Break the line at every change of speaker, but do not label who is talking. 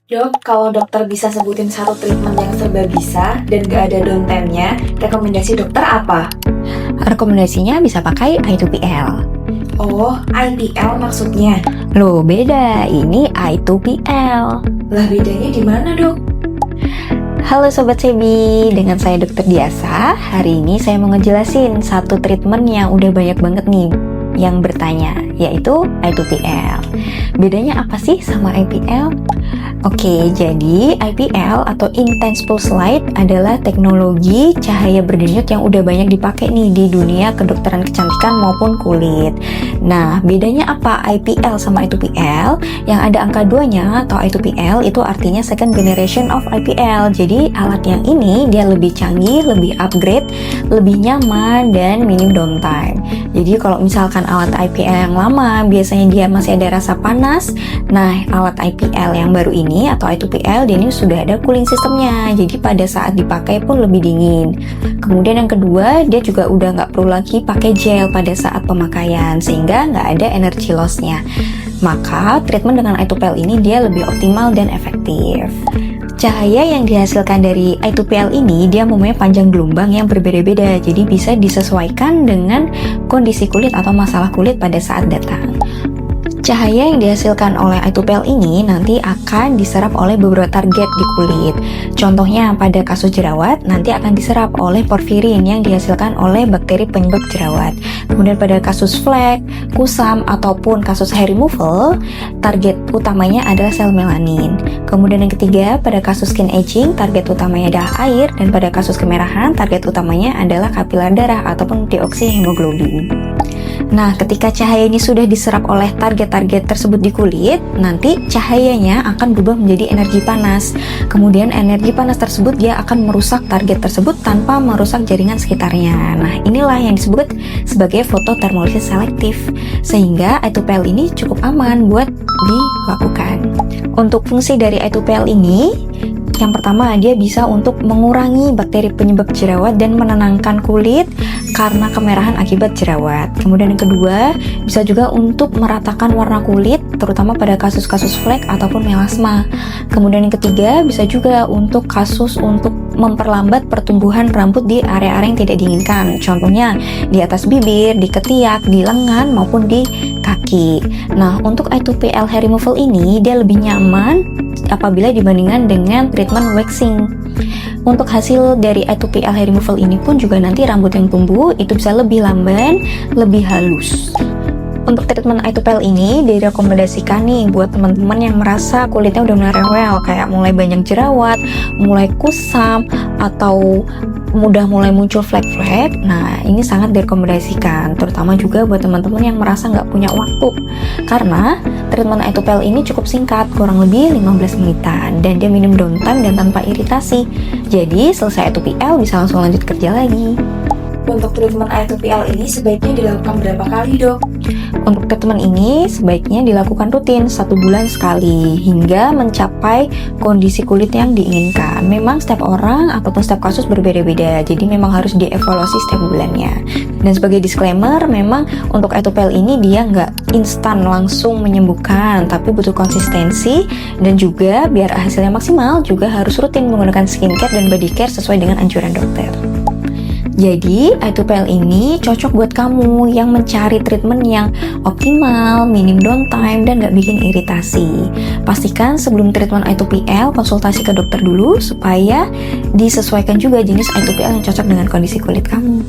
Dok, kalau dokter bisa sebutin satu treatment yang serba bisa dan gak ada downtime-nya, rekomendasi dokter apa?
Rekomendasinya bisa pakai I2PL.
Oh, IPL maksudnya.
Loh, beda. Ini I2PL.
Lah bedanya di mana, Dok?
Halo Sobat Sebi, dengan saya Dr. Diasa. Hari ini saya mau ngejelasin satu treatment yang udah banyak banget nih yang bertanya, yaitu I2PL. Bedanya apa sih sama IPL? Oke, jadi IPL atau Intense Pulse Light adalah teknologi cahaya berdenyut yang udah banyak dipakai nih di dunia kedokteran kecantikan maupun kulit. Nah, bedanya apa IPL sama I2PL? Yang ada angka 2-nya atau I2PL itu artinya second generation of IPL. Jadi alat yang ini dia lebih canggih, lebih upgrade, lebih nyaman dan minim downtime. Jadi kalau misalkan alat IPL yang lama biasanya dia masih ada rasa panas. Nah, alat IPL yang baru ini atau I2PL dia ini sudah ada cooling sistemnya. Jadi pada saat dipakai pun lebih dingin. Kemudian yang kedua, dia juga udah nggak perlu lagi pakai gel pada saat pemakaian sehingga nggak ada energy loss-nya. Maka treatment dengan I2PL ini dia lebih optimal dan efektif. Cahaya yang dihasilkan dari I2PL ini dia mempunyai panjang gelombang yang berbeda-beda, jadi bisa disesuaikan dengan kondisi kulit atau masalah kulit pada saat datang. Cahaya yang dihasilkan oleh I2PL ini nanti akan diserap oleh beberapa target di kulit. Contohnya pada kasus jerawat nanti akan diserap oleh porfirin yang dihasilkan oleh bakteri penyebab jerawat. Kemudian pada kasus flek, kusam ataupun kasus hair removal, target utamanya adalah sel melanin. Kemudian yang ketiga, pada kasus skin aging, target utamanya adalah air, dan pada kasus kemerahan, target utamanya adalah kapiler darah ataupun deoksihemoglobin. Nah, ketika cahaya ini sudah diserap oleh target-target tersebut di kulit, nanti cahayanya akan berubah menjadi energi panas. Kemudian energi panas tersebut dia akan merusak target tersebut tanpa merusak jaringan sekitarnya. Nah, inilah yang disebut sebagai fototermolisis selektif. Sehingga I2PL ini cukup aman buat dilakukan. Untuk fungsi dari I2PL ini, yang pertama, dia bisa untuk mengurangi bakteri penyebab jerawat dan menenangkan kulit karena kemerahan akibat jerawat. Kemudian yang kedua, bisa juga untuk meratakan warna kulit, terutama pada kasus-kasus flek ataupun melasma. Kemudian yang ketiga, bisa juga untuk kasus untuk memperlambat pertumbuhan rambut di area-area yang tidak diinginkan. Contohnya di atas bibir, di ketiak, di lengan, maupun di kaki. Nah, untuk I2PL hair removal ini, dia lebih nyaman apabila dibandingkan dengan treatment waxing. Untuk hasil dari I2PL hair removal ini pun juga nanti rambut yang tumbuh itu bisa lebih lamban, lebih halus. Untuk treatment I2PL ini direkomendasikan nih buat teman-teman yang merasa kulitnya udah mulai rewel, kayak mulai banyak jerawat, mulai kusam, atau mulai muncul flek-flek. Nah, ini sangat direkomendasikan, terutama juga buat teman-teman yang merasa nggak punya waktu, karena treatment I2PL ini cukup singkat, kurang lebih 15 menitan, dan dia minim downtime dan tanpa iritasi. Jadi selesai I2PL bisa langsung lanjut kerja lagi.
Untuk treatment I2PL ini sebaiknya dilakukan berapa kali, Dok?
Untuk treatment ini sebaiknya dilakukan rutin 1 bulan sekali hingga mencapai kondisi kulit yang diinginkan. Memang setiap orang ataupun setiap kasus berbeda-beda, jadi memang harus dievaluasi setiap bulannya. Dan sebagai disclaimer, memang untuk I2PL ini dia nggak instan langsung menyembuhkan, tapi butuh konsistensi, dan juga biar hasilnya maksimal juga harus rutin menggunakan skincare dan body care sesuai dengan anjuran dokter. Jadi, I2PL ini cocok buat kamu yang mencari treatment yang optimal, minim downtime, dan nggak bikin iritasi. Pastikan sebelum treatment I2PL, konsultasi ke dokter dulu supaya disesuaikan juga jenis I2PL yang cocok dengan kondisi kulit kamu.